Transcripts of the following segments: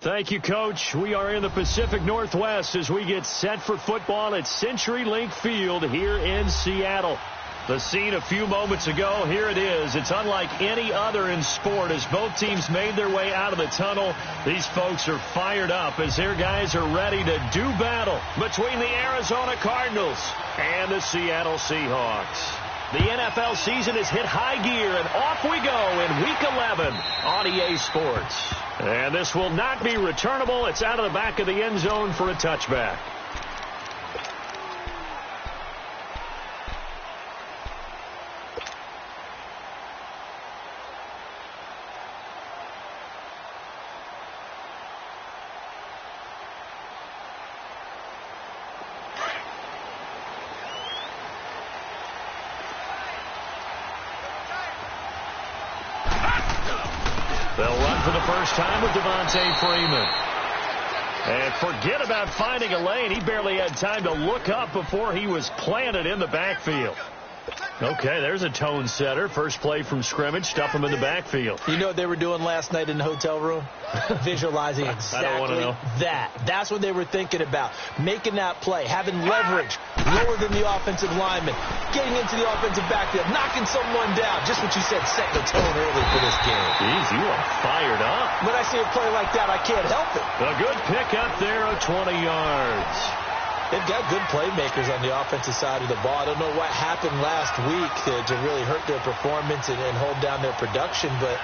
Thank you, Coach. We are in the Pacific Northwest as we get set for football at CenturyLink Field here in Seattle. The scene a few moments ago, here it is. It's unlike any other in sport as both teams made their way out of the tunnel. These folks are fired up as their guys are ready to do battle between the Arizona Cardinals and the Seattle Seahawks. The NFL season has hit high gear, and off we go in Week 11 on EA Sports. And this will not be returnable. It's out of the back of the end zone for a touchback. They'll run for the first time with Devontae Freeman. And forget about finding a lane. He barely had time to look up before he was planted in the backfield. Okay, there's a tone setter. First play from scrimmage. Stuff him in the backfield. You know what they were doing last night in the hotel room? Visualizing exactly that. That's what they were thinking about. Making that play, having leverage, lower than the offensive lineman, getting into the offensive backfield, knocking someone down. Just what you said, set the tone early for this game. Jeez, you are fired up. When I see a play like that, I can't help it. A good pickup there of 20 yards. They've got good playmakers on the offensive side of the ball. I don't know what happened last week to really hurt their performance and hold down their production, but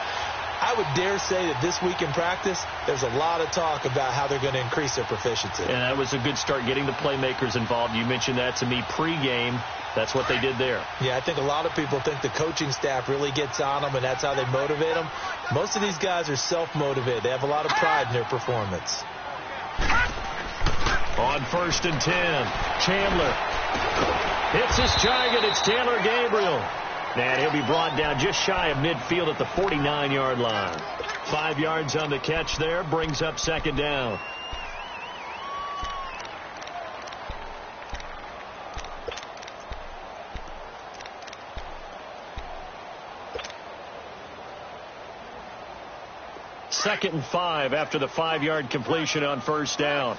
I would dare say that this week in practice, there's a lot of talk about how they're going to increase their proficiency. And that was a good start, getting the playmakers involved. You mentioned that to me pregame. That's what they did there. Yeah, I think a lot of people think the coaching staff really gets on them, and that's how they motivate them. Most of these guys are self-motivated. They have a lot of pride in their performance. On 1st and 10, Chandler hits his target. It's Taylor Gabriel. And he'll be brought down just shy of midfield at the 49-yard line. 5 yards on the catch there, brings up second down. Second and 5 after the 5-yard completion on first down.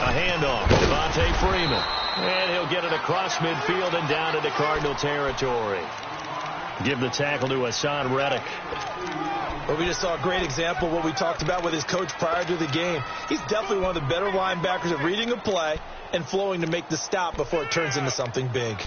A handoff, Devontae Freeman. And he'll get it across midfield and down into Cardinal territory. Give the tackle to Hassan Reddick. Well, we just saw a great example of what we talked about with his coach prior to the game. He's definitely one of the better linebackers at reading a play and flowing to make the stop before it turns into something big.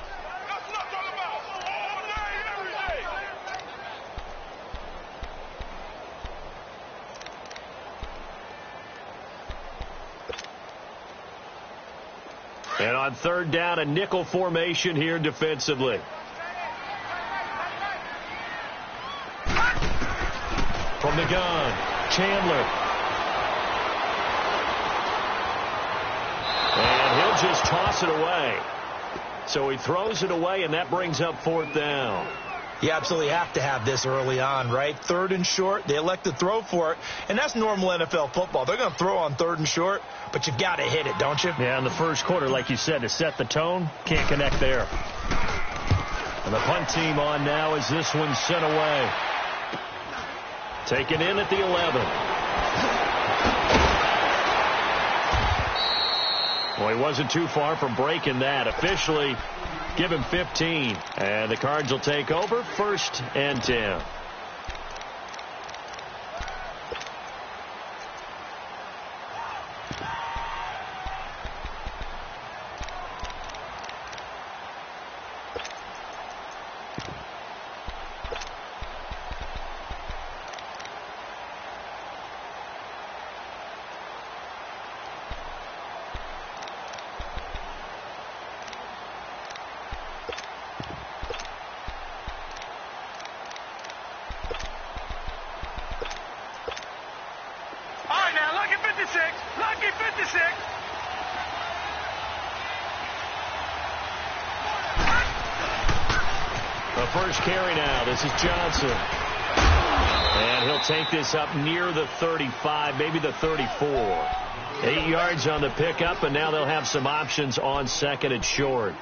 And on third down, a nickel formation here defensively. From the gun, Chandler. And he'll just toss it away. So he throws it away, and that brings up fourth down. You absolutely have to have this early on, right? 3rd and short, they elect to throw for it, and that's normal NFL football. They're going to throw on 3rd and short, but you've got to hit it, don't you? Yeah, in the first quarter, like you said, to set the tone, can't connect there. And the punt team on now as this one's sent away. Taken in at the 11. Well, he wasn't too far from breaking that. Officially, give him 15. And the Cards will take over 1st and 10. Lucky 56. The first carry now. This is Johnson. And he'll take this up near the 35, maybe the 34. 8 yards on the pickup, and now they'll have some options on 2nd and short.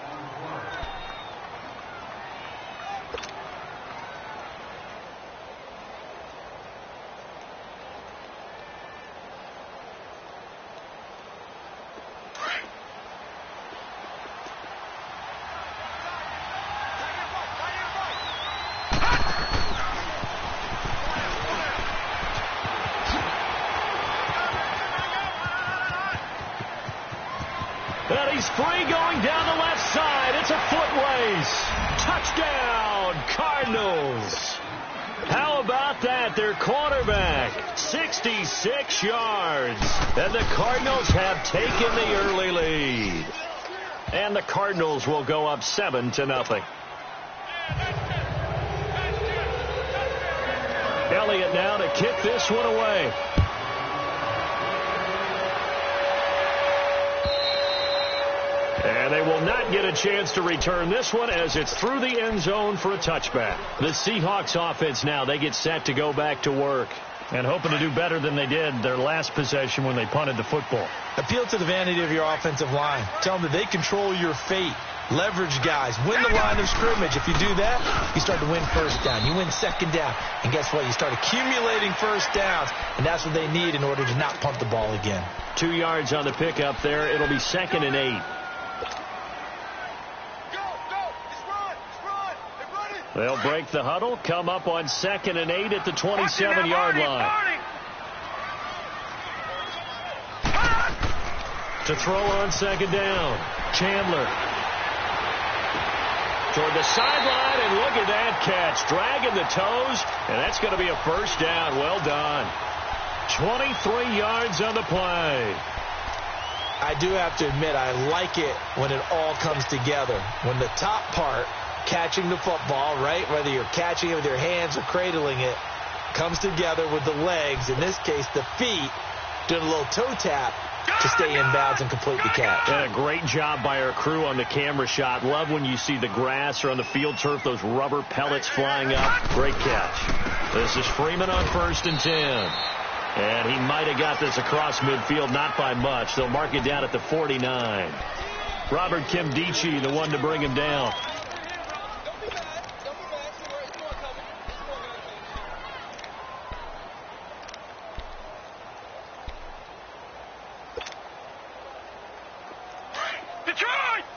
free going down the left side. It's a foot race. Touchdown, Cardinals. How about that? Their quarterback, 66 yards. And the Cardinals have taken the early lead. And the Cardinals will go up 7-0. Elliott now to kick this one away. And they will not get a chance to return this one as it's through the end zone for a touchback. The Seahawks offense now, they get set to go back to work and hoping to do better than they did their last possession when they punted the football. Appeal to the vanity of your offensive line. Tell them that they control your fate. Leverage guys. Win the line of scrimmage. If you do that, you start to win first down. You win second down. And guess what? You start accumulating first downs. And that's what they need in order to not punt the ball again. 2 yards on the pickup there. It'll be 2nd and 8. They'll break the huddle, come up on 2nd and 8 at the 27-yard line. To throw on 2nd down. Chandler. Toward the sideline, and look at that catch. Dragging the toes, and that's going to be a first down. Well done. 23 yards on the play. I do have to admit, I like it when it all comes together. When the top part, catching the football, right, whether you're catching it with your hands or cradling it, comes together with the legs, in this case the feet, doing a little toe tap to stay in bounds and complete the catch. And a great job by our crew on the camera shot. Love when you see the grass or on the field turf, those rubber pellets flying up. Great catch. This is Freeman on 1st and 10. And he might have got this across midfield, not by much. They'll mark it down at the 49. Robert Kimdichie, the one to bring him down.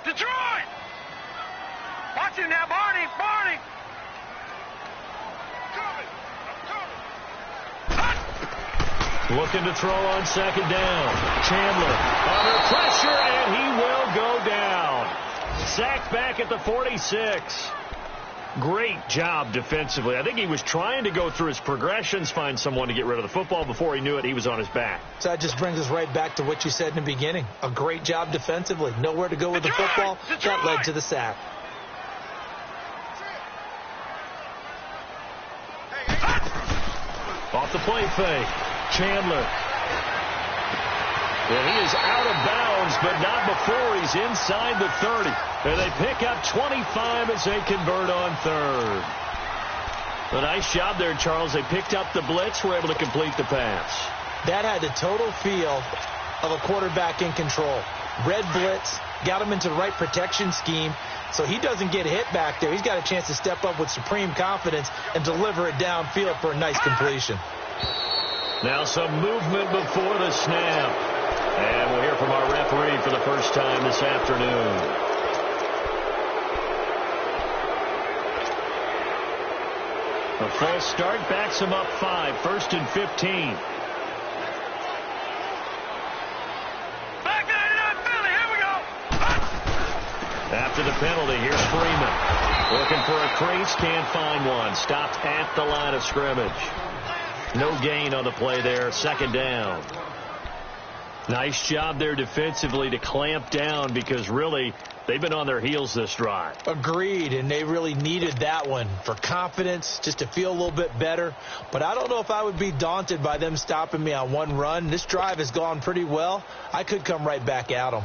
Detroit! Watch it now, Barney! Looking to throw on 2nd down. Chandler under pressure, and he will go down. Sacked back at the 46. Great job defensively. I think he was trying to go through his progressions, find someone to get rid of the football. Before he knew it, he was on his back. So that just brings us right back to what you said in the beginning. A great job defensively. Nowhere to go with the football. That led to the sack. Off the play fake. Chandler. And he is out of bounds, but not before he's inside the 30. And they pick up 25 as they convert on 3rd. A nice job there, Charles. They picked up the blitz, were able to complete the pass. That had the total feel of a quarterback in control. Red blitz, got him into the right protection scheme, so he doesn't get hit back there. He's got a chance to step up with supreme confidence and deliver it downfield for a nice completion. Now some movement before the snap. And we'll hear from our referee for the first time this afternoon. A false start backs him up 5. 1st and 15. Back 99 Philly, here we go. After the penalty, here's Freeman. Looking for a crease, can't find one. Stopped at the line of scrimmage. No gain on the play there. 2nd down. Nice job there defensively to clamp down because really they've been on their heels this drive. Agreed, and they really needed that one for confidence, just to feel a little bit better. But I don't know if I would be daunted by them stopping me on one run. This drive has gone pretty well. I could come right back at them.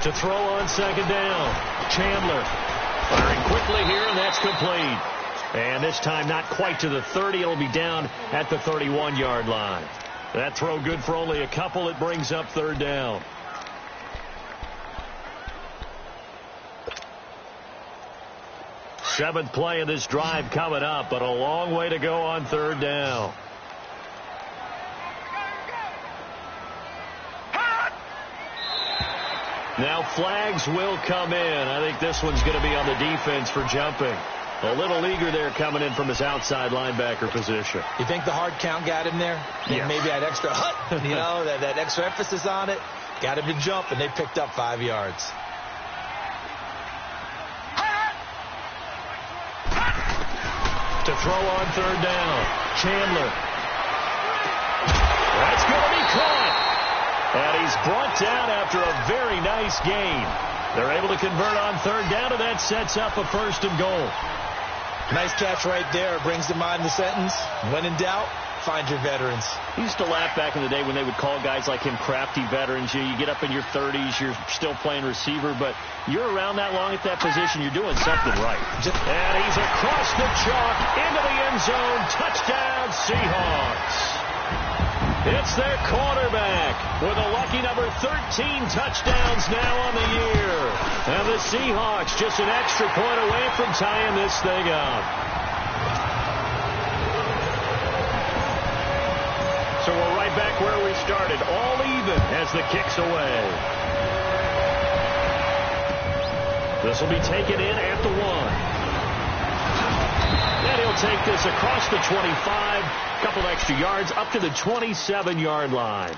To throw on 2nd down. Chandler firing quickly here, and that's complete. And this time not quite to the 30. It'll be down at the 31-yard line. That throw good for only a couple. It brings up 3rd down. Seventh play of this drive coming up, but a long way to go on 3rd down. Now flags will come in. I think this one's going to be on the defense for jumping. A little eager there coming in from his outside linebacker position. You think the hard count got him there? Yeah. Maybe that extra that extra emphasis on it. Got him to jump, and they picked up 5 yards. To throw on third down. Chandler. That's going to be caught. And he's brought down after a very nice gain. They're able to convert on third down, and that sets up a 1st and goal. Nice catch right there. Brings to mind the sentence, when in doubt, find your veterans. I used to laugh back in the day when they would call guys like him crafty veterans. You get up in your 30s, you're still playing receiver, but you're around that long at that position, you're doing something right. And he's across the chalk, into the end zone, touchdown Seahawks. It's their quarterback with a lucky number 13 touchdowns now on the year. And the Seahawks just an extra point away from tying this thing up. So we're right back where we started, all even as the kick's away. This will be taken in at the 1. And he'll take this across the 25, a couple extra yards up to the 27-yard line.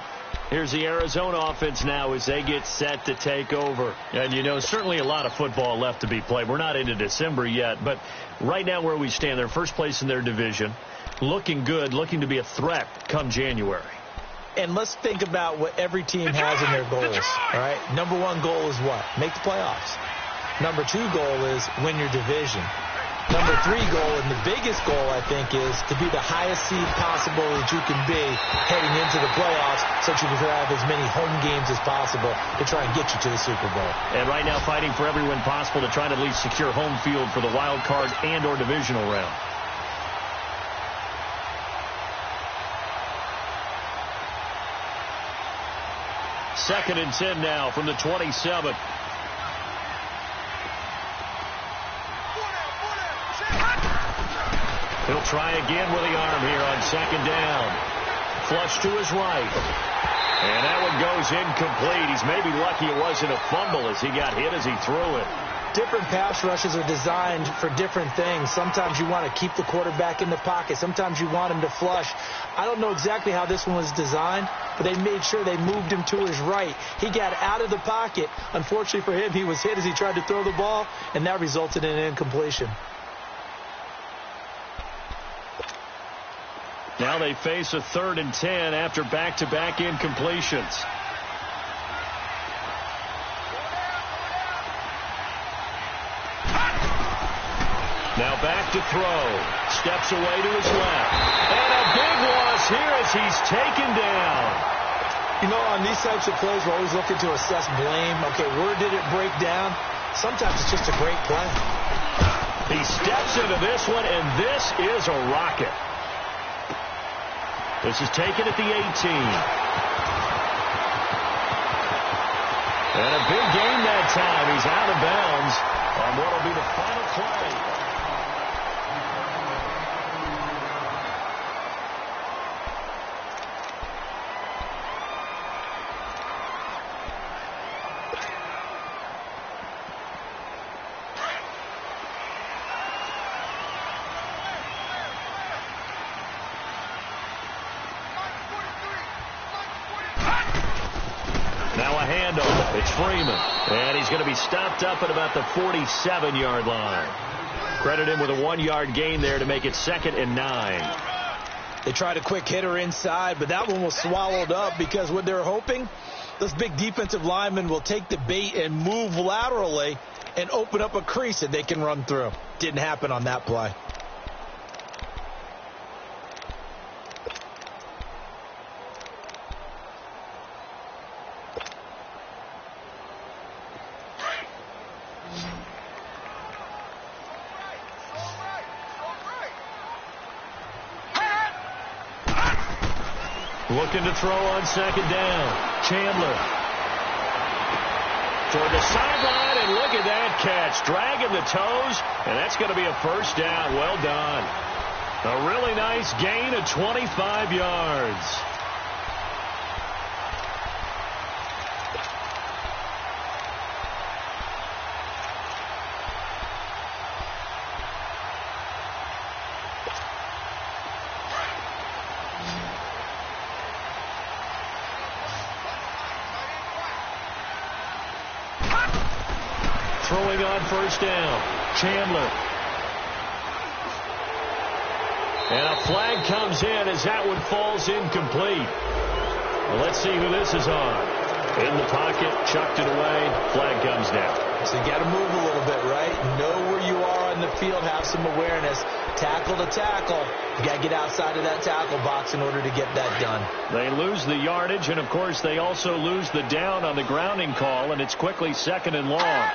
Here's the Arizona offense now as they get set to take over. And, you know, certainly a lot of football left to be played. We're not into December yet, but right now where we stand, they're first place in their division, looking good, looking to be a threat come January. And let's think about what every team has in their goals, all right? Number 1 goal is what? Make the playoffs. Number 2 goal is win your division. Number 3 goal, and the biggest goal, I think, is to be the highest seed possible that you can be heading into the playoffs so that you can have as many home games as possible to try and get you to the Super Bowl. And right now fighting for every win possible to try to at least secure home field for the wild card and or divisional round. Second and 10 now from the 27. He'll try again with the arm here on second down. Flush to his right. And that one goes incomplete. He's maybe lucky it wasn't a fumble as he got hit as he threw it. Different pass rushes are designed for different things. Sometimes you want to keep the quarterback in the pocket. Sometimes you want him to flush. I don't know exactly how this one was designed, but they made sure they moved him to his right. He got out of the pocket. Unfortunately for him, he was hit as he tried to throw the ball, and that resulted in an incompletion. Now they face a 3rd and 10 after back-to-back incompletions. Now back to throw. Steps away to his left. And a big loss here as he's taken down. You know, on these types of plays, we're always looking to assess blame. Okay, where did it break down? Sometimes it's just a great play. He steps into this one, and this is a rocket. This is taken at the 18. And a big game that time. He's out of bounds on what will be the final play. Now a handoff. It's Freeman. And he's going to be stopped up at about the 47-yard line. Credit him with a 1-yard gain there to make it 2nd and 9. They tried a quick hitter inside, but that one was swallowed up because what they're hoping, those big defensive linemen will take the bait and move laterally and open up a crease that they can run through. Didn't happen on that play. Looking to throw on second down. Chandler. Toward the sideline, and look at that catch. Dragging the toes, and that's going to be a first down. Well done. A really nice gain of 25 yards. throwing on first down. Chandler. And a flag comes in as that one falls incomplete. Well, let's see who this is on. In the pocket, chucked it away, flag comes down. So you got to move a little bit, right? Know where you are on the field, have some awareness. Tackle to tackle. You got to get outside of that tackle box in order to get that done. They lose the yardage, and of course they also lose the down on the grounding call, and it's quickly 2nd and long.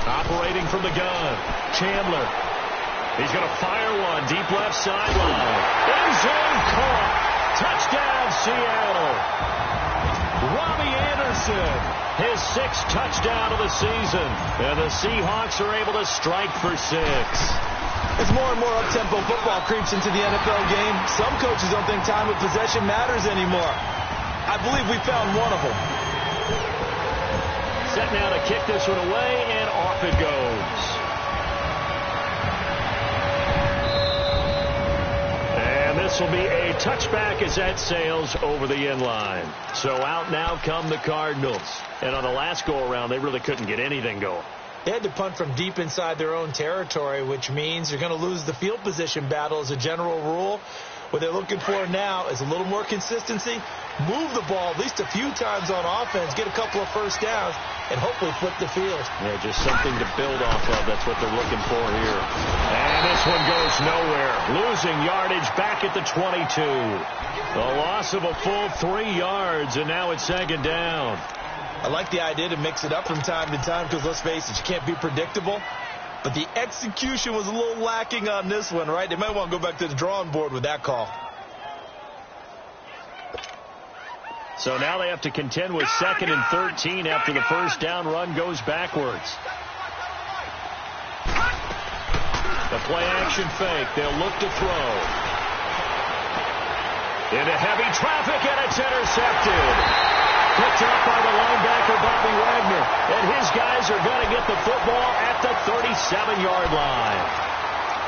Operating from the gun, Chandler. He's going to fire one deep left sideline. End zone caught. Touchdown, Seattle. Robbie Anderson, his 6th touchdown of the season. And the Seahawks are able to strike for 6. As more and more up-tempo football creeps into the NFL game, some coaches don't think time of possession matters anymore. I believe we found one of them. Set now to kick this one away, and off it goes. This will be a touchback as that sails over the end line. So out now come the Cardinals. And on the last go-around, they really couldn't get anything going. They had to punt from deep inside their own territory, which means you're going to lose the field position battle as a general rule. What they're looking for now is a little more consistency, move the ball at least a few times on offense, get a couple of first downs, and hopefully flip the field. Yeah, just something to build off of. That's what they're looking for here. And this one goes nowhere. Losing yardage back at the 22. A loss of a full 3 yards, and now it's 2nd down. I like the idea to mix it up from time to time because, let's face it, you can't be predictable. But the execution was a little lacking on this one, right? They might want to go back to the drawing board with that call. So now they have to contend with 2nd and 13 after the first down run goes backwards. The play-action fake. They'll look to throw. Into heavy traffic, and it's intercepted. Picked up by the linebacker, Bobby Wagner. And his guys are going to get the football at the 37-yard line.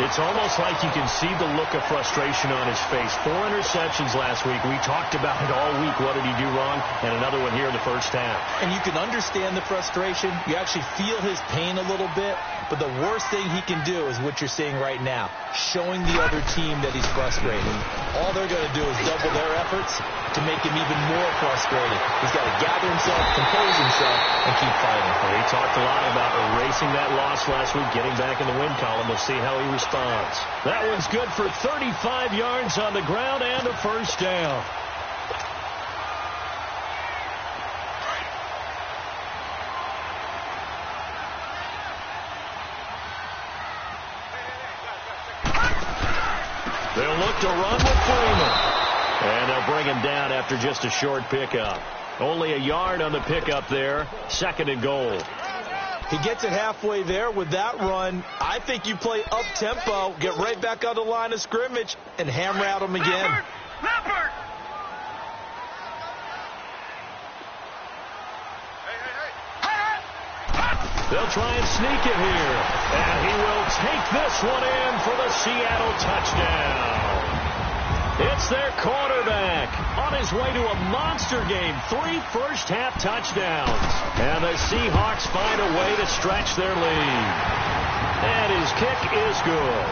It's almost like you can see the look of frustration on his face. 4 interceptions last week. We talked about it all week. What did he do wrong? And another one here in the first half. And you can understand the frustration. You actually feel his pain a little bit. But the worst thing he can do is what you're seeing right now, showing the other team that he's frustrated. All they're going to do is double their efforts to make him even more frustrated. He's got to gather himself, compose himself, and keep fighting. Well, he talked a lot about erasing that loss last week, getting back in the win column. We'll see how he responds. That one's good for 35 yards on the ground and a first down. They'll look to run with Freeman. And they'll bring him down after just a short pickup. Only a yard on the pickup there. 2nd and goal. He gets it halfway there with that run. I think you play up-tempo, get right back on the line of scrimmage, and hammer at him again. Leopard! They'll try and sneak it here. And he will take this one in for the Seattle touchdown. It's their quarterback on his way to a monster game. 3 first-half touchdowns. And the Seahawks find a way to stretch their lead. And his kick is good.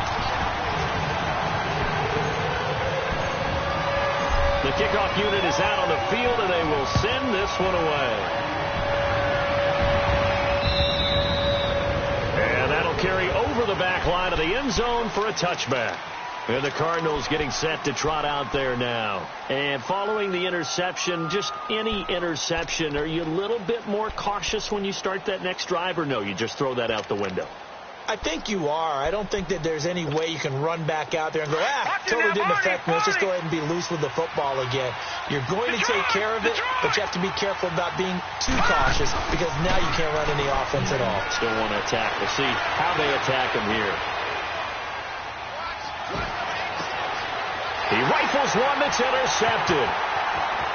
The kickoff unit is out on the field, and they will send this one away. And that'll carry over the back line of the end zone for a touchback. And the Cardinals getting set to trot out there now. And following the interception, just any interception, are you a little bit more cautious when you start that next drive, or no, you just throw that out the window? I think you are. I don't think that there's any way you can run back out there and go, totally didn't affect me. Let's just go ahead and be loose with the football again. You're going to take care of it, but you have to be careful about being too cautious because now you can't run any offense at all. Still want to attack. We'll see how they attack him here. He rifles one that's intercepted.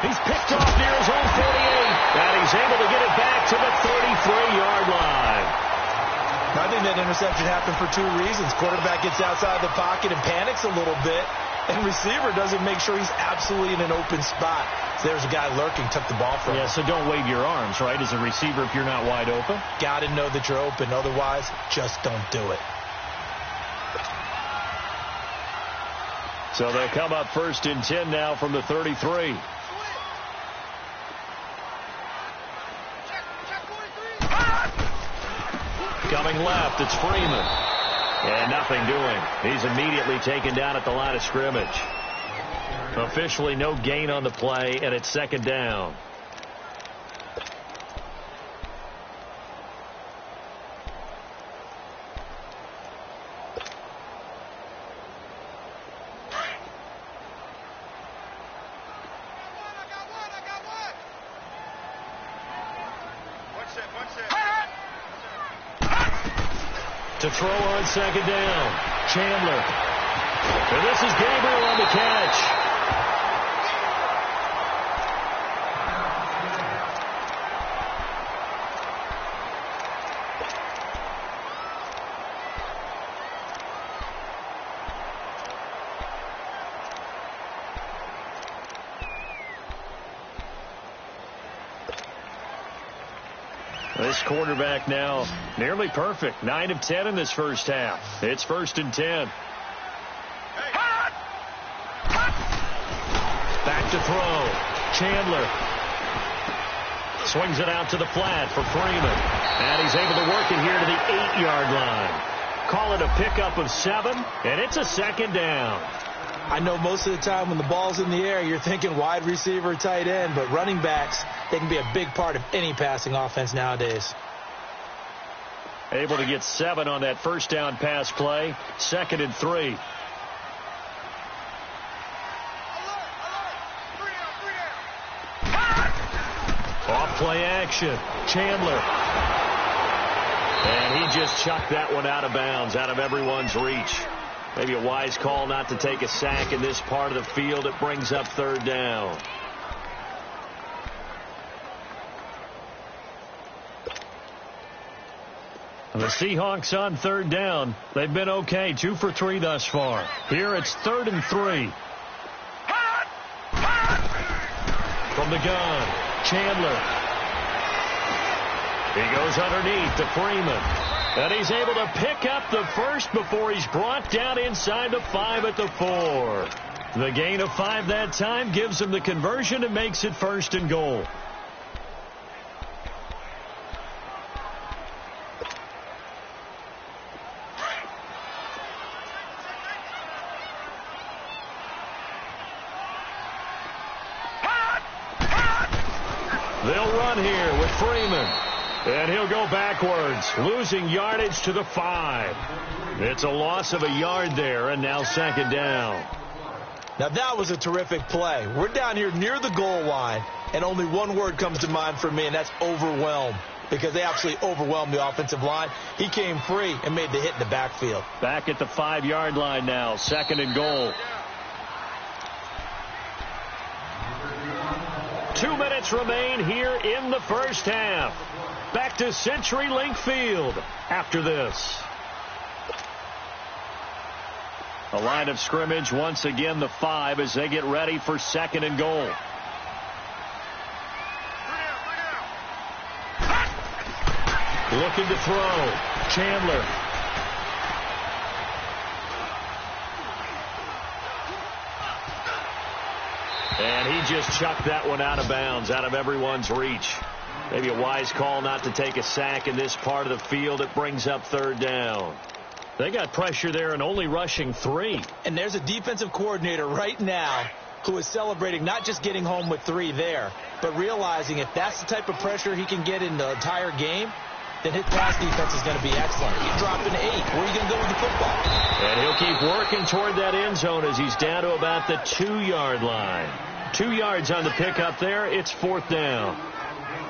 He's picked off near his own 48, and he's able to get it back to the 33-yard line. I think that interception happened for 2 reasons. Quarterback gets outside the pocket and panics a little bit, and receiver doesn't make sure he's absolutely in an open spot. So there's a guy lurking, took the ball from him. Yeah, so don't wave your arms, right, as a receiver if you're not wide open. Got to know that you're open. Otherwise, just don't do it. So they'll come up 1st and 10 now from the 33. Coming left, it's Freeman. And nothing doing. He's immediately taken down at the line of scrimmage. Officially no gain on the play, and it's 2nd down. To throw on 2nd down. Chandler. And this is Gabriel on the catch. This quarterback now nearly perfect. 9 of 10 in this first half. It's 1st and 10. Back to throw. Chandler swings it out to the flat for Freeman. And he's able to work it here to the 8-yard line. Call it a pickup of 7, and it's a 2nd down. I know most of the time when the ball's in the air, you're thinking wide receiver, tight end, but running backs, they can be a big part of any passing offense nowadays. Able to get 7 on that first down pass play. 2nd and 3. Off play action. Chandler. And he just chucked that one out of bounds, out of everyone's reach. Maybe a wise call not to take a sack in this part of the field. It brings up 3rd down. The Seahawks on 3rd down. They've been okay. 2 for 3 thus far. Here it's 3rd and 3. From the gun, Chandler. He goes underneath to Freeman. And he's able to pick up the first before he's brought down inside the 5 at the 4. The gain of 5 that time gives him the conversion and makes it 1st and goal. They'll run here with Freeman. And he'll go backwards, losing yardage to the 5. It's a loss of a yard there, and now 2nd down. Now that was a terrific play. We're down here near the goal line, and only one word comes to mind for me, and that's overwhelmed, because they absolutely overwhelmed the offensive line. He came free and made the hit in the backfield. Back at the 5-yard line now, 2nd and goal. 2 minutes remain here in the first half. Back to CenturyLink Field after this. A line of scrimmage once again, the 5, as they get ready for 2nd and goal. Looking to throw. Chandler. And he just chucked that one out of bounds, out of everyone's reach. Maybe a wise call not to take a sack in this part of the field. It brings up 3rd down. They got pressure there and only rushing 3. And there's a defensive coordinator right now who is celebrating not just getting home with 3 there, but realizing if that's the type of pressure he can get in the entire game, then his pass defense is going to be excellent. He's dropping 8. Where are you going to go with the football? And he'll keep working toward that end zone as he's down to about the 2-yard line. 2 yards on the pickup there. It's 4th down.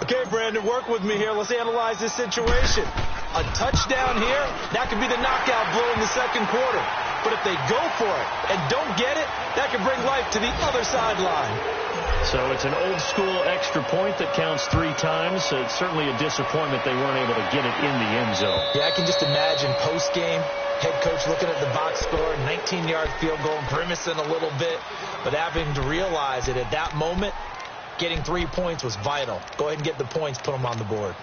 Okay, Brandon, work with me here. Let's analyze this situation. A touchdown here, that could be the knockout blow in the second quarter. But if they go for it and don't get it, that could bring life to the other sideline. So it's an old-school extra point that counts 3 times. So it's certainly a disappointment they weren't able to get it in the end zone. Yeah, I can just imagine post-game, head coach looking at the box score, 19-yard field goal, grimacing a little bit, but having to realize that at that moment, Getting 3 points was vital. Go ahead and get the points, put them on the board.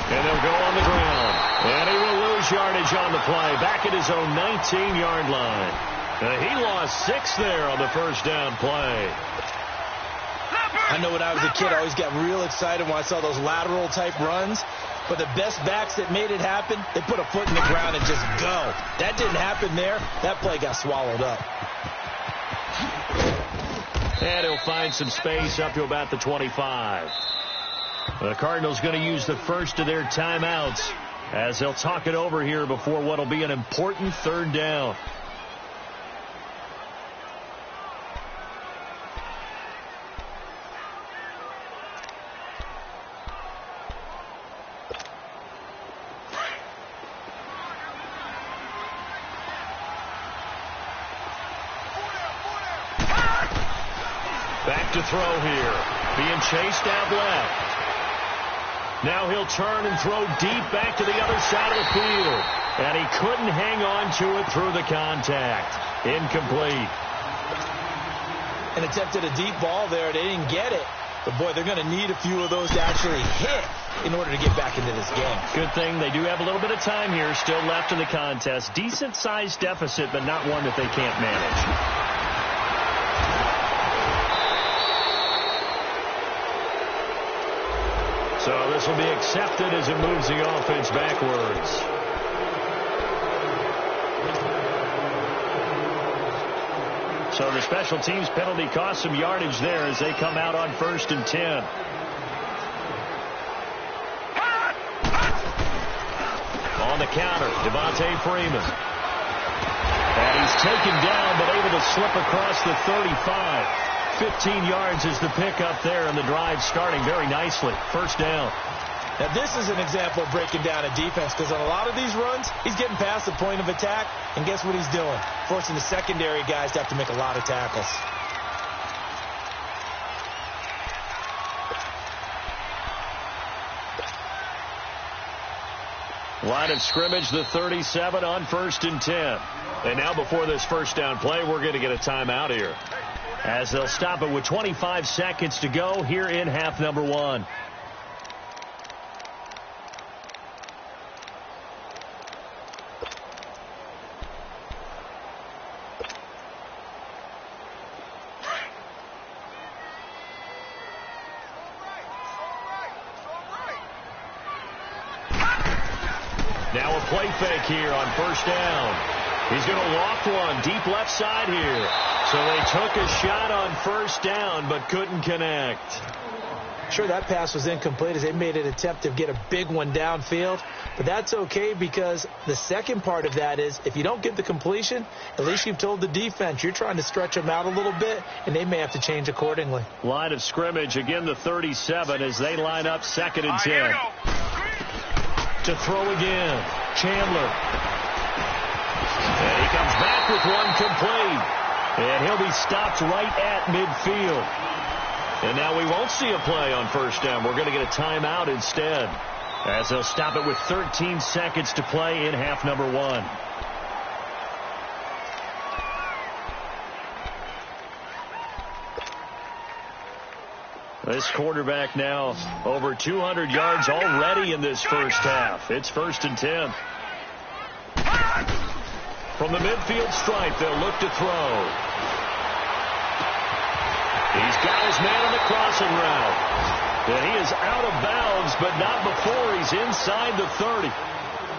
And they'll go on the ground. And he will lose yardage on the play. Back at his own 19-yard line. He lost 6 there on the first down play. I know when I was a kid, I always got real excited when I saw those lateral-type runs. But the best backs that made it happen, they put a foot in the ground and just go. That didn't happen there. That play got swallowed up. And he'll find some space up to about the 25. The Cardinals going to use the first of their timeouts as they'll talk it over here before what will be an important third down. Back to throw here. Being chased out left. Now he'll turn and throw deep back to the other side of the field. And he couldn't hang on to it through the contact. Incomplete. And attempted a deep ball there. They didn't get it. But, boy, they're going to need a few of those to actually hit in order to get back into this game. Good thing they do have a little bit of time here still left in the contest. Decent-sized deficit, but not one that they can't manage. So this will be accepted as it moves the offense backwards. So the special teams penalty cost some yardage there as they come out on 1st and 10. On the counter, Devontae Freeman. And he's taken down but able to slip across the 35. 15 yards is the pickup there, and the drive starting very nicely. First down. Now, this is an example of breaking down a defense, because on a lot of these runs, he's getting past the point of attack, and guess what he's doing? Forcing the secondary guys to have to make a lot of tackles. Line of scrimmage, the 37 on 1st and 10. And now before this first down play, we're going to get a timeout here, as they'll stop it with 25 seconds to go here in half number 1. Now a play fake here on first down. He's going to loft one deep left side here. So they took a shot on first down but couldn't connect. Sure, that pass was incomplete as they made an attempt to get a big one downfield. But that's okay, because the second part of that is if you don't get the completion, at least you've told the defense you're trying to stretch them out a little bit, and they may have to change accordingly. Line of scrimmage, again the 37 as they line up 2nd and 10. To throw again, Chandler. And he comes back with one complete. And he'll be stopped right at midfield. And now we won't see a play on first down. We're going to get a timeout instead, as they'll stop it with 13 seconds to play in half number 1. This quarterback now over 200 yards already in this first half. It's 1st and 10. From the midfield stripe, they'll look to throw. He's got his man on the crossing route. And he is out of bounds, but not before he's inside the 30.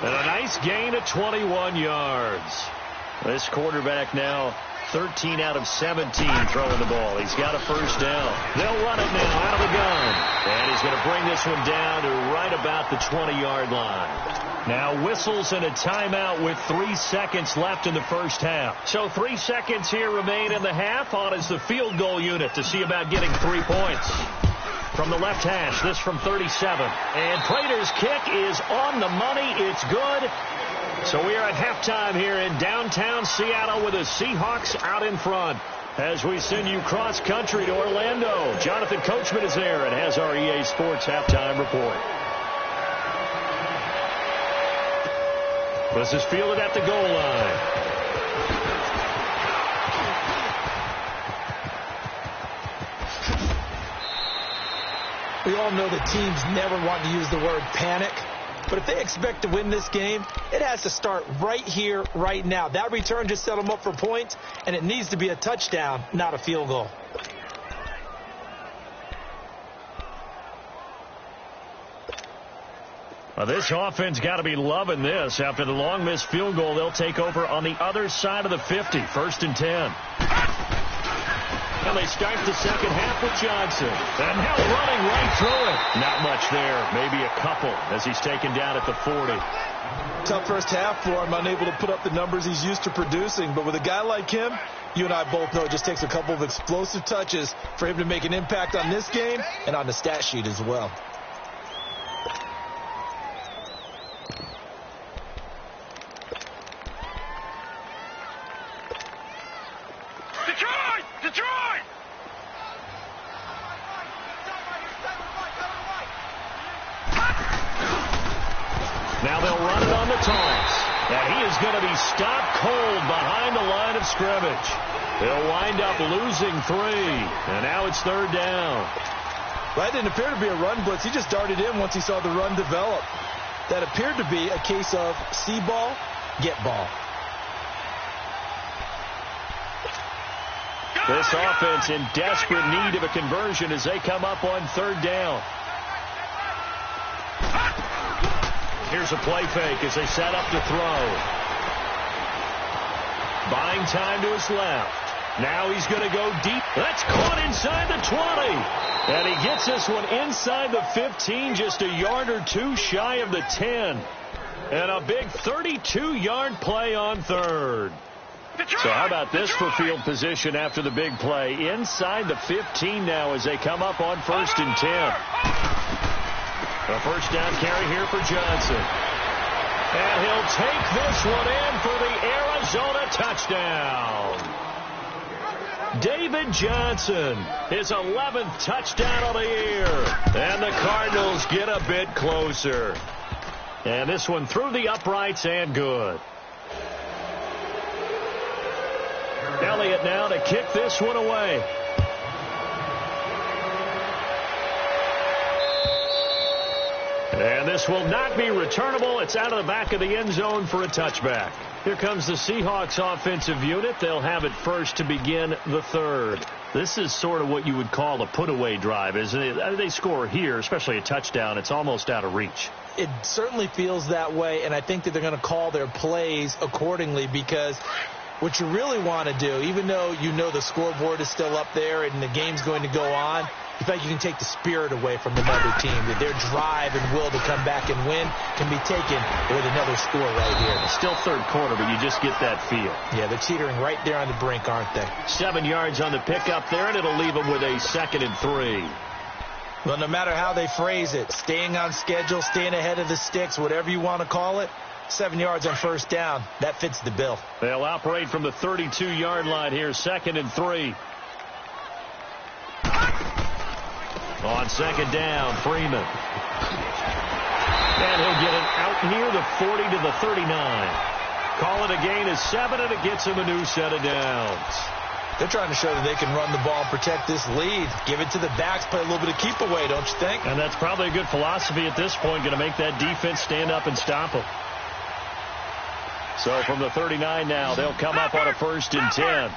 And a nice gain of 21 yards. This quarterback now 13 out of 17 throwing the ball. He's got a first down. They'll run it now out of the gun. And he's going to bring this one down to right about the 20-yard line. Now whistles and a timeout with 3 seconds left in the first half. So 3 seconds here remain in the half. On is the field goal unit to see about getting 3 points. From the left hash, this from 37. And Prater's kick is on the money. It's good. So we are at halftime here in downtown Seattle with the Seahawks out in front. As we send you cross-country to Orlando, Jonathan Coachman is there and has our EA Sports halftime report. This is fielded at the goal line. We all know that teams never want to use the word panic. But if they expect to win this game, it has to start right here, right now. That return just set them up for points, and it needs to be a touchdown, not a field goal. Well, this offense got to be loving this. After the long missed field goal, they'll take over on the other side of the 50, 1st and 10. And they start the second half with Johnson. And now running right through it. Not much there. Maybe a couple as he's taken down at the 40. Tough first half for him, unable to put up the numbers he's used to producing. But with a guy like him, you and I both know it just takes a couple of explosive touches for him to make an impact on this game and on the stat sheet as well. Now they'll run it on the toss. And he is going to be stopped cold behind the line of scrimmage. They'll wind up losing 3. And now it's 3rd down. That didn't appear to be a run blitz. He just darted in once he saw the run develop. That appeared to be a case of see ball, get ball. This offense in desperate need of a conversion as they come up on 3rd down. Here's a play fake as they set up to throw. Buying time to his left. Now he's going to go deep. That's caught inside the 20. And he gets this one inside the 15, just a yard or 2 shy of the 10. And a big 32-yard play on 3rd. So how about this for field position after the big play? Inside the 15 now as they come up on 1st and 10. A first down carry here for Johnson. And he'll take this one in for the Arizona touchdown. David Johnson, his 11th touchdown of the year. And the Cardinals get a bit closer. And this one through the uprights and good. Elliott now to kick this one away. And this will not be returnable. It's out of the back of the end zone for a touchback. Here comes the Seahawks offensive unit. They'll have it first to begin the 3rd. This is sort of what you would call a put-away drive, isn't it? They score here, especially a touchdown. It's almost out of reach. It certainly feels that way, and I think that they're going to call their plays accordingly because what you really want to do, even though you know the scoreboard is still up there and the game's going to go on, in fact, you can take the spirit away from another team. That their drive and will to come back and win can be taken with another score right here. It's still 3rd quarter, but you just get that feel. Yeah, they're teetering right there on the brink, aren't they? 7 yards on the pickup there, and it'll leave them with a 2nd and 3. Well, no matter how they phrase it, staying on schedule, staying ahead of the sticks, whatever you want to call it, 7 yards on 1st down, that fits the bill. They'll operate from the 32-yard line here, 2nd and 3. On 2nd down, Freeman. And he'll get it out near the 40 to the 39. Call it a gain of 7, and it gets him a new set of downs. They're trying to show that they can run the ball and protect this lead. Give it to the backs, play a little bit of keep away, don't you think? And that's probably a good philosophy at this point, going to make that defense stand up and stop them. So from the 39 now, they'll come up on a 1st and 10.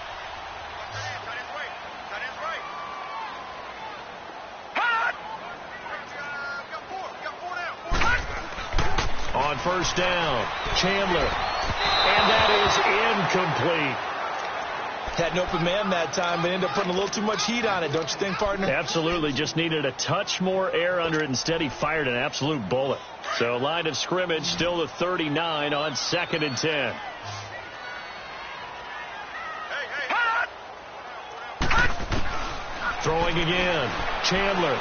On 1st down, Chandler. And that is incomplete. Had an open man that time, but ended up putting a little too much heat on it, don't you think, partner? Absolutely. Just needed a touch more air under it. Instead, he fired an absolute bullet. So line of scrimmage, still the 39 on 2nd and 10. Throwing again. Chandler.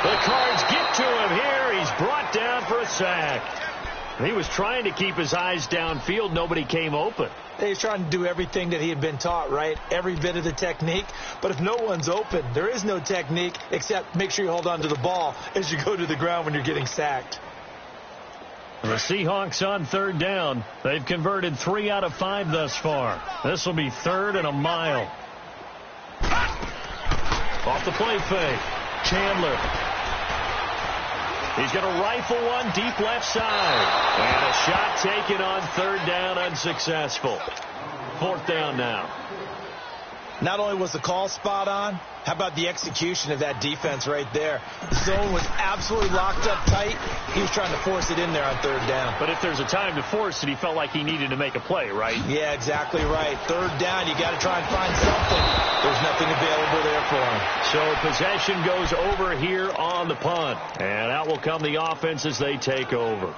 The Cards get to him here. He's brought down for a sack. He was trying to keep his eyes downfield. Nobody came open. He's trying to do everything that he had been taught, right? Every bit of the technique. But if no one's open, there is no technique except make sure you hold on to the ball as you go to the ground when you're getting sacked. The Seahawks on third down. They've converted 3 out of 5 thus far. This will be 3rd and a mile. Off the play fake. Chandler. He's going to rifle one deep left side. And a shot taken on 3rd down, unsuccessful. 4th down now. Not only was the call spot on, how about the execution of that defense right there? The zone was absolutely locked up tight. He was trying to force it in there on 3rd down. But if there's a time to force it, he felt like he needed to make a play, right? Yeah, exactly right. 3rd down, you got to try and find something. There's nothing available there for him. So possession goes over here on the punt. And out will come the offense as they take over.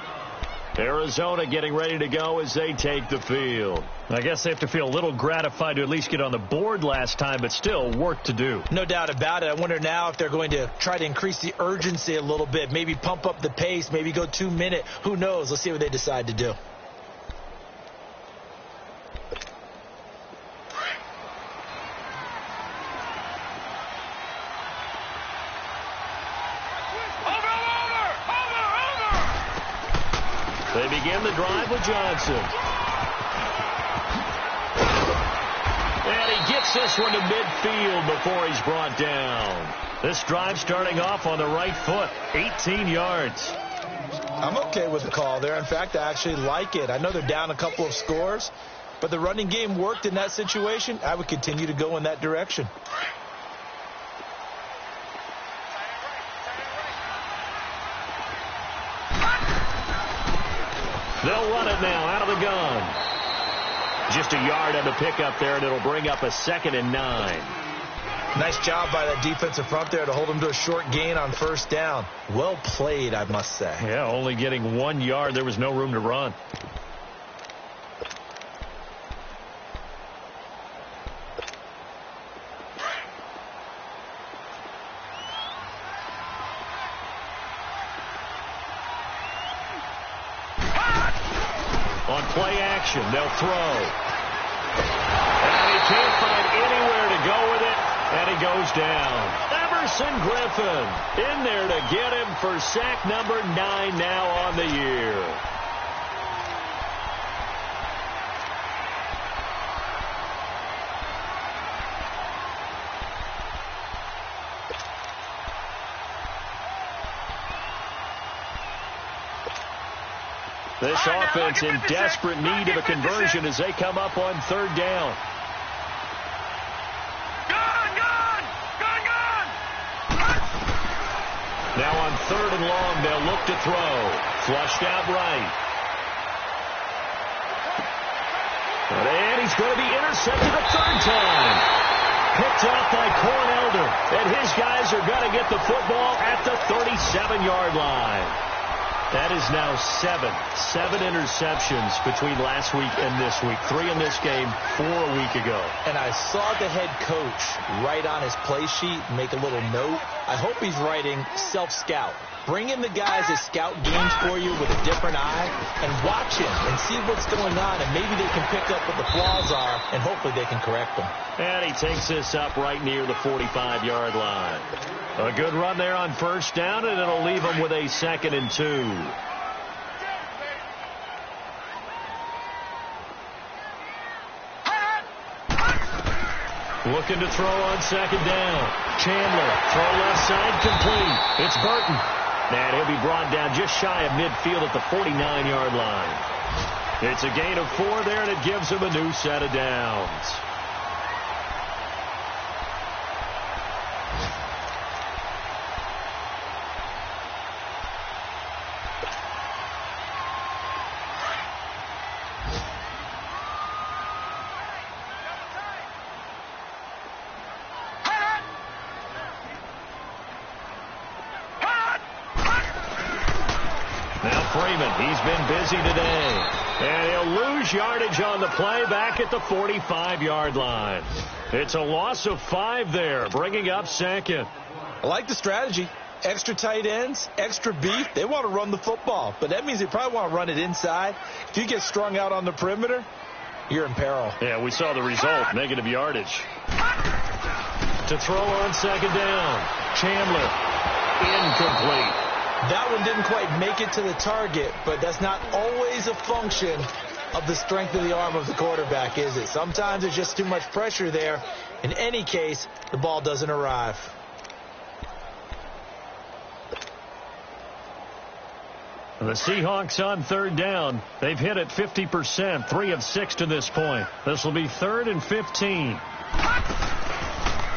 Arizona getting ready to go as they take the field. I guess they have to feel a little gratified to at least get on the board last time, but still work to do. No doubt about it. I wonder now if they're going to try to increase the urgency a little bit, maybe pump up the pace, maybe go 2-minute. Who knows? Let's see what they decide to do. They begin the drive with Johnson. And he gets this one to midfield before he's brought down. This drive starting off on the right foot, 18 yards. I'm okay with the call there. In fact, I actually like it. I know they're down a couple of scores, but the running game worked in that situation. I would continue to go in that direction. They'll run it now out of the gun. Just a yard on the pickup there, and it'll bring up a 2nd and 9. Nice job by that defensive front there to hold him to a short gain on 1st down. Well played, I must say. Yeah, only getting 1 yard. There was no room to run. On play action, they'll throw. And he can't find anywhere to go with it, and he goes down. Emerson Griffin in there to get him for sack number 9 now on the year. This offense in desperate need of a conversion as they come up on 3rd down. Now on 3rd and long, they'll look to throw. Flushed out right. And he's going to be intercepted a 3rd time. Picked off by Cornelder. And his guys are going to get the football at the 37-yard line. That is now 7 interceptions between last week and this week. 3 in this game, 4 a week ago. And I saw the head coach write on his play sheet, make a little note. I hope he's writing self-scout. Bring in the guys that scout games for you with a different eye and watch him and see what's going on, and maybe they can pick up what the flaws are, and hopefully they can correct them. And he takes this up right near the 45-yard line. A good run there on 1st down, and it'll leave him with a 2nd and 2. Looking to throw on 2nd down. Chandler, throw left side, complete. It's Burton. And he'll be brought down just shy of midfield at the 49-yard line. It's a gain of 4 there, and it gives him a new set of downs. He's been busy today. And he'll lose yardage on the play back at the 45-yard line. It's a loss of 5 there, bringing up 2nd. I like the strategy. Extra tight ends, extra beef, they want to run the football. But that means they probably want to run it inside. If you get strung out on the perimeter, you're in peril. Yeah, we saw the result, negative yardage. To throw on second down. Chandler, incomplete. That one didn't quite make it to the target, but that's not always a function of the strength of the arm of the quarterback, is it? Sometimes there's just too much pressure there. In any case, the ball doesn't arrive. The Seahawks on third down. They've hit it 50%, 3 of 6 to this point. This will be 3rd and 15.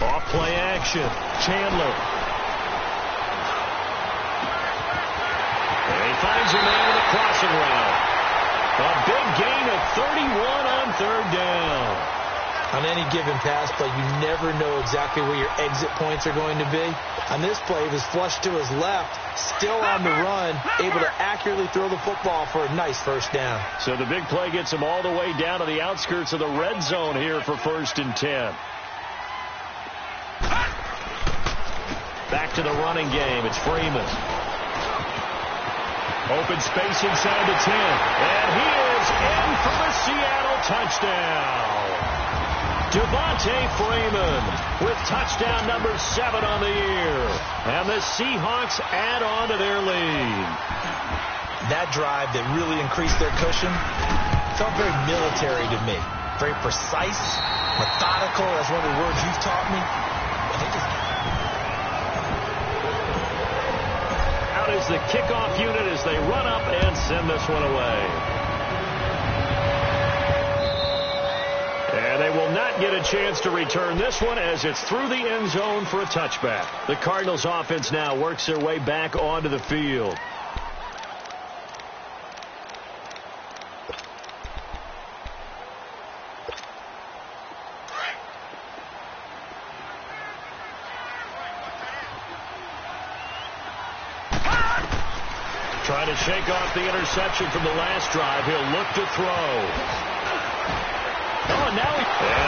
Off play action. Chandler. And he finds a man in the crossing route. A big gain of 31 on third down. On any given pass play, you never know exactly where your exit points are going to be. On this play, he was flushed to his left, still on the run, able to accurately throw the football for a nice first down. So the big play gets him all the way down to the outskirts of the red zone here for 1st and 10. Back to the running game. It's Freeman. Open space inside the 10. And he is in for the Seattle touchdown. Devontae Freeman with touchdown number 7 on the year. And the Seahawks add on to their lead. That drive that really increased their cushion felt very military to me. Very precise, methodical. That's one of the words you've taught me. Out is the kickoff unit as they run up and send this one away. And they will not get a chance to return this one as it's through the end zone for a touchback. The Cardinals offense now works their way back onto the field. Trying to shake off the interception from the last drive. He'll look to throw. Oh, and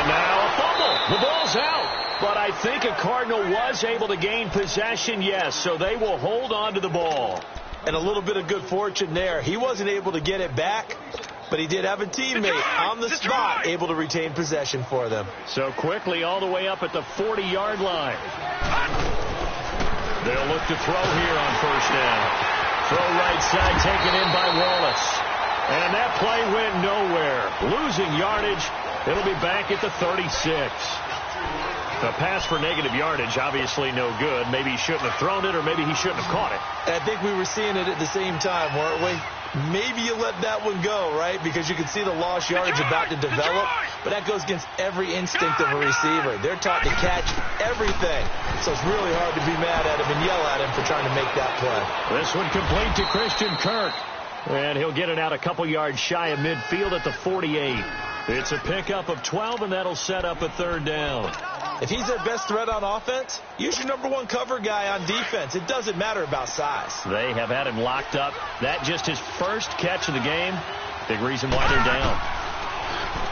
now a fumble. The ball's out. But I think a Cardinal was able to gain possession, yes, so they will hold on to the ball. And a little bit of good fortune there. He wasn't able to get it back, but he did have a teammate on the spot able to retain possession for them. So quickly all the way up at the 40-yard line. They'll look to throw here on first down. Throw right side taken in by Wallace. And that play went nowhere. Losing yardage. It'll be back at the 36. The pass for negative yardage, obviously no good. Maybe he shouldn't have thrown it, or maybe he shouldn't have caught it. I think we were seeing it at the same time, weren't we? Maybe you let that one go, right? Because you can see the lost yardage about to develop. But that goes against every instinct of a receiver. They're taught to catch everything. So it's really hard to be mad at him and yell at him for trying to make that play. This one complete to Christian Kirk. And he'll get it out a couple yards shy of midfield at the 48. It's a pickup of 12, and that'll set up a third down. If he's their best threat on offense, use your #1 cover guy on defense. It doesn't matter about size. They have had him locked up. That just his first catch of the game. Big reason why they're down.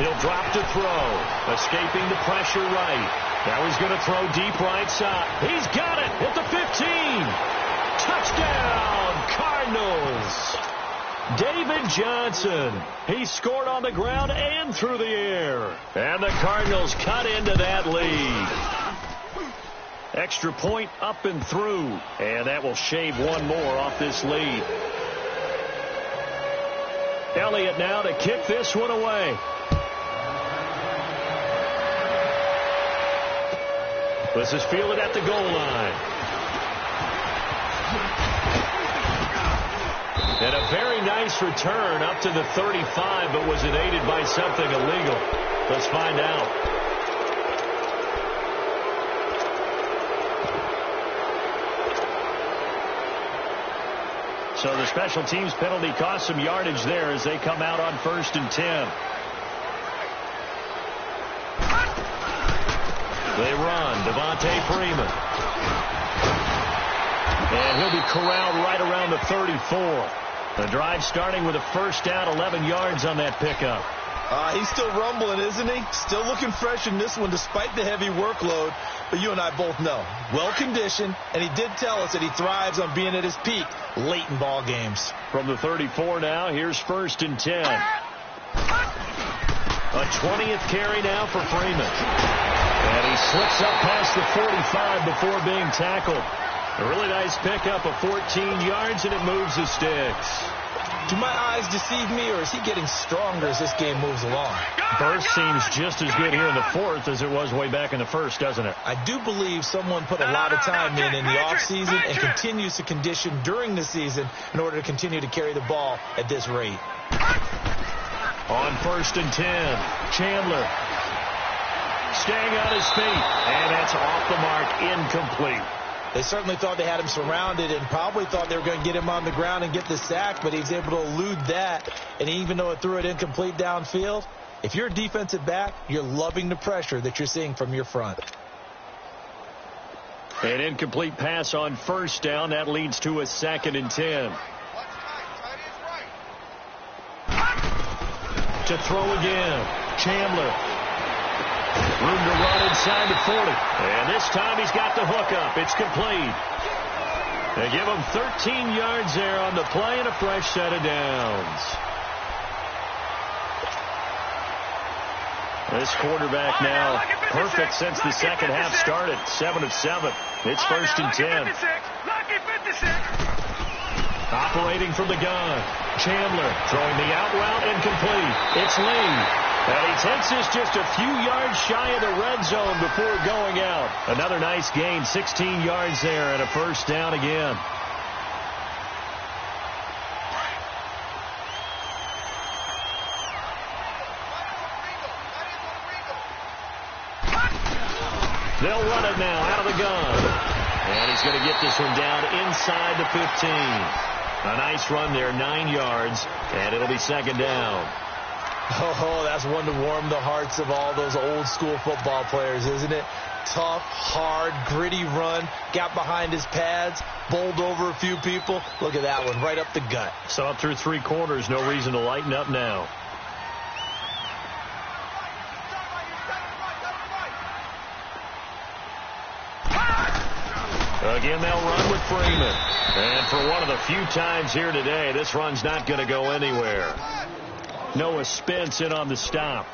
He'll drop to throw. Escaping the pressure right. Now he's going to throw deep right side. He's got it at the 15. Touchdown, Cardinals. David Johnson. He scored on the ground and through the air. And the Cardinals cut into that lead. Extra point up and through. And that will shave one more off this lead. Elliott now to kick this one away. This is fielded at the goal line. And a very nice return up to the 35, but was it aided by something illegal? Let's find out. So the special teams penalty cost some yardage there as they come out on 1st and 10. They run. Devontae Freeman. And he'll be corralled right around the 34. The drive starting with a first down, 11 yards on that pickup. He's still rumbling, isn't he? Still looking fresh in this one despite the heavy workload. But you and I both know, well-conditioned, and he did tell us that he thrives on being at his peak late in ball games. From the 34 now, here's 1st and 10. A 20th carry now for Freeman. And he slips up past the 45 before being tackled. A really nice pickup of 14 yards, and it moves the sticks. Do my eyes deceive me, or is he getting stronger as this game moves along? Burst seems just as good here in the 4th as it was way back in the 1st, doesn't it? I do believe someone put a lot of time in the offseason and continues to condition during the season in order to continue to carry the ball at this rate. On 1st and 10, Chandler staying on his feet, and that's off the mark, incomplete. They certainly thought they had him surrounded and probably thought they were going to get him on the ground and get the sack, but he was able to elude that. And even though it threw it incomplete downfield, if you're a defensive back, you're loving the pressure that you're seeing from your front. An incomplete pass on 1st down. That leads to a 2nd and 10. To throw again, Chandler. Room to run inside the 40. And this time he's got the hook up. It's complete. They give him 13 yards there on the play and a fresh set of downs. This quarterback now perfect since the second half started. 7 of 7. It's 1st and 10. Operating from the gun. Chandler throwing the out route incomplete. It's Lee. And he takes this just a few yards shy of the red zone before going out. Another nice gain, 16 yards there and a 1st down again. They'll run it now out of the gun. And he's going to get this one down inside the 15. A nice run there, 9 yards, and it'll be 2nd down. Oh, that's one to warm the hearts of all those old-school football players, isn't it? Tough, hard, gritty run, got behind his pads, bowled over a few people. Look at that one, right up the gut. So up through 3 quarters, no reason to lighten up now. Again, they'll run with Freeman. And for one of the few times here today, this run's not going to go anywhere. Noah Spence in on the stop.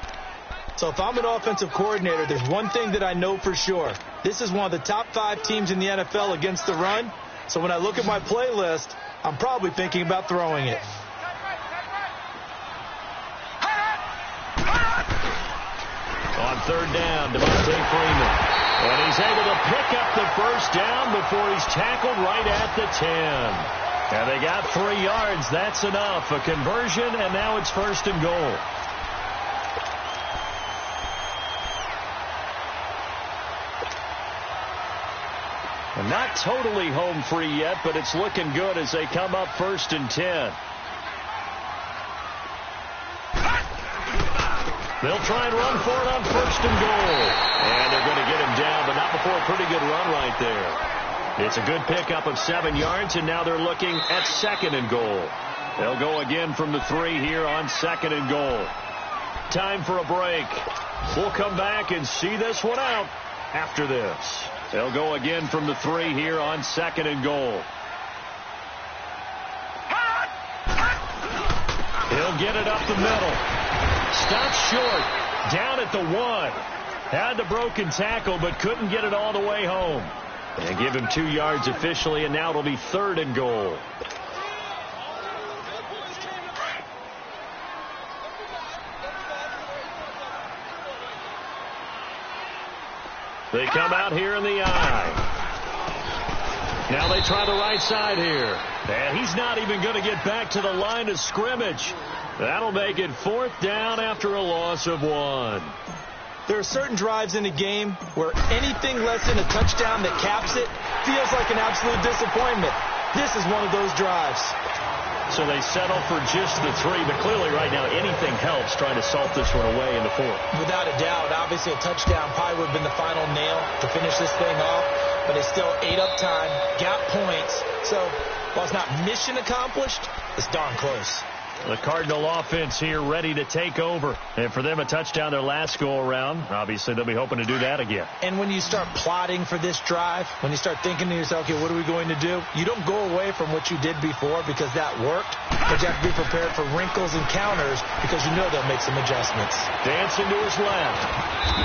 So if I'm an offensive coordinator, there's one thing that I know for sure. This is one of the top 5 teams in the NFL against the run. So when I look at my playlist, I'm probably thinking about throwing it. On 3rd down, Devontae Freeman. And he's able to pick up the 1st down before he's tackled right at the 10. And they got 3 yards. That's enough. A conversion, and now it's 1st and goal. And not totally home free yet, but it's looking good as they come up 1st and 10. They'll try and run for it on 1st and goal. And they're going to get him down, but not before a pretty good run right there. It's a good pickup of 7 yards, and now they're looking at 2nd and goal. They'll go again from the 3 here on 2nd and goal. Time for a break. We'll come back and see this one out after this. They'll go again from the 3 here on 2nd and goal. He'll get it up the middle. Stops short. Down at the 1. Had the broken tackle, but couldn't get it all the way home. And give him 2 yards officially, and now it'll be 3rd and goal. They come out here in the eye. Now they try the right side here. And he's not even going to get back to the line of scrimmage. That'll make it 4th down after a loss of 1. There are certain drives in a game where anything less than a touchdown that caps it feels like an absolute disappointment. This is one of those drives. So they settle for just the 3, but clearly right now anything helps trying to salt this one away in the 4th. Without a doubt, obviously a touchdown probably would have been the final nail to finish this thing off, but it still ate up time, got points. So while it's not mission accomplished, it's darn close. The Cardinal offense here ready to take over. And for them, a touchdown their last go-around. Obviously, they'll be hoping to do that again. And when you start plotting for this drive, when you start thinking to yourself, okay, what are we going to do? You don't go away from what you did before because that worked. But you have to be prepared for wrinkles and counters because you know they'll make some adjustments. Dancing to his left.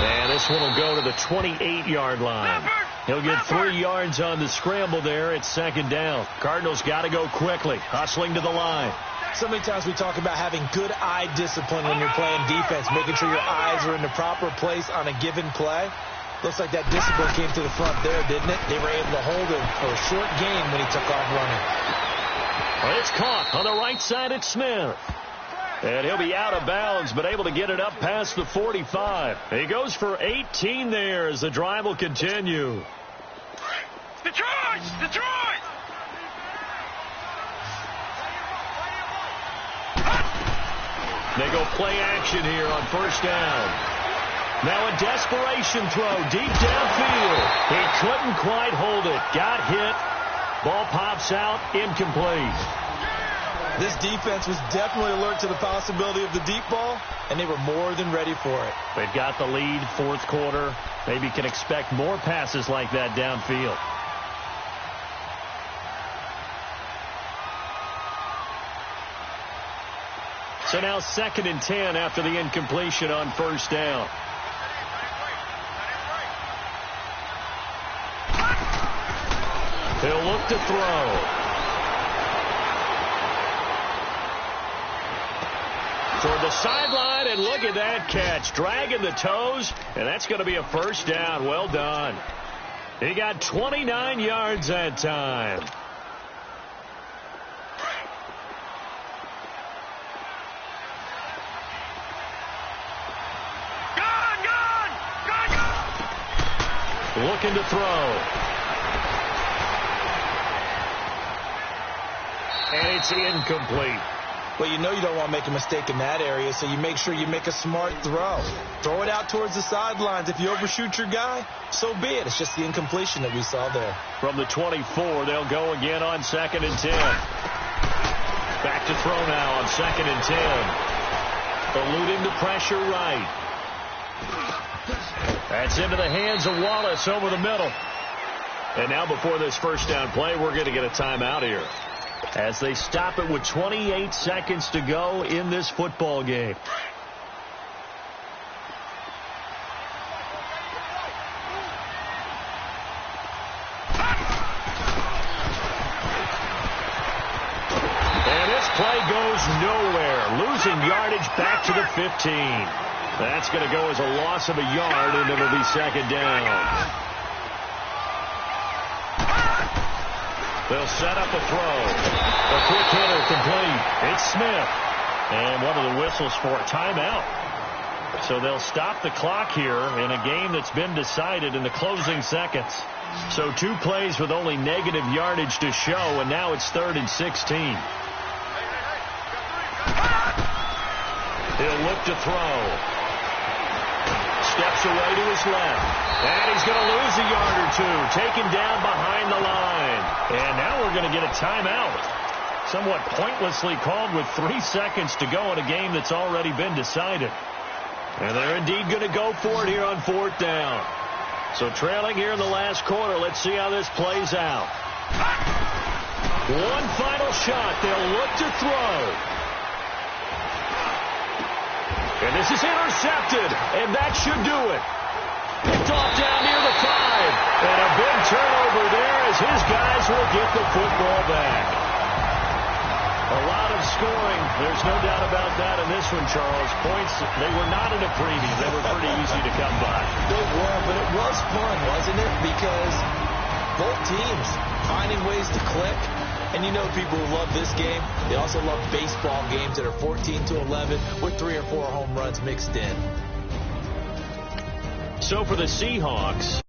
And this one will go to the 28-yard line. He'll get 3 yards on the scramble there. It's second down. Cardinals got to go quickly, hustling to the line. So many times we talk about having good eye discipline when you're playing defense, making sure your eyes are in the proper place on a given play. Looks like that discipline came to the front there, didn't it? They were able to hold him for a short game when he took off running. Well, it's caught on the right side at Smith. And he'll be out of bounds, but able to get it up past the 45. He goes for 18 there as the drive will continue. Detroit! Detroit! They go play action here on first down. Now a desperation throw deep downfield. He couldn't quite hold it. Got hit. Ball pops out. Incomplete. This defense was definitely alert to the possibility of the deep ball, and they were more than ready for it. They've got the lead, fourth quarter. Maybe can expect more passes like that downfield. So now 2nd and 10 after the incompletion on first down. He'll look to throw. Toward the sideline, and look at that catch. Dragging the toes, and that's going to be a first down. Well done. He got 29 yards that time. Looking to throw. And it's incomplete. Well, you know you don't want to make a mistake in that area, so you make sure you make a smart throw. Throw it out towards the sidelines. If you overshoot your guy, so be it. It's just the incompletion that we saw there. From the 24, they'll go again on 2nd and 10. Back to throw now on 2nd and 10. Eluding the pressure right. That's into the hands of Wallace over the middle. And now before this first down play, we're going to get a timeout here as they stop it with 28 seconds to go in this football game. And this play goes nowhere. Losing yardage back to the 15. That's going to go as a loss of a yard, and it'll be second down. They'll set up a throw. A quick hitter complete. It's Smith. And one of the whistles for a timeout. So they'll stop the clock here in a game that's been decided in the closing seconds. So 2 plays with only negative yardage to show, and now it's 3rd and 16. He'll look to throw. Steps away to his left. And he's going to lose a yard or 2. Taken down behind the line. And now we're going to get a timeout. Somewhat pointlessly called with 3 seconds to go in a game that's already been decided. And they're indeed going to go for it here on 4th down. So trailing here in the last quarter. Let's see how this plays out. One final shot. They'll look to throw. And this is intercepted, and that should do it. Picked off down near the 5. And a big turnover there as his guys will get the football back. A lot of scoring. There's no doubt about that in this one, Charles. Points, they were not in a preview. They were pretty easy to come by. They were, but it was fun, wasn't it? Because both teams finding ways to click. And you know people who love this game, they also love baseball games that are 14-11 with 3 or 4 home runs mixed in. So for the Seahawks,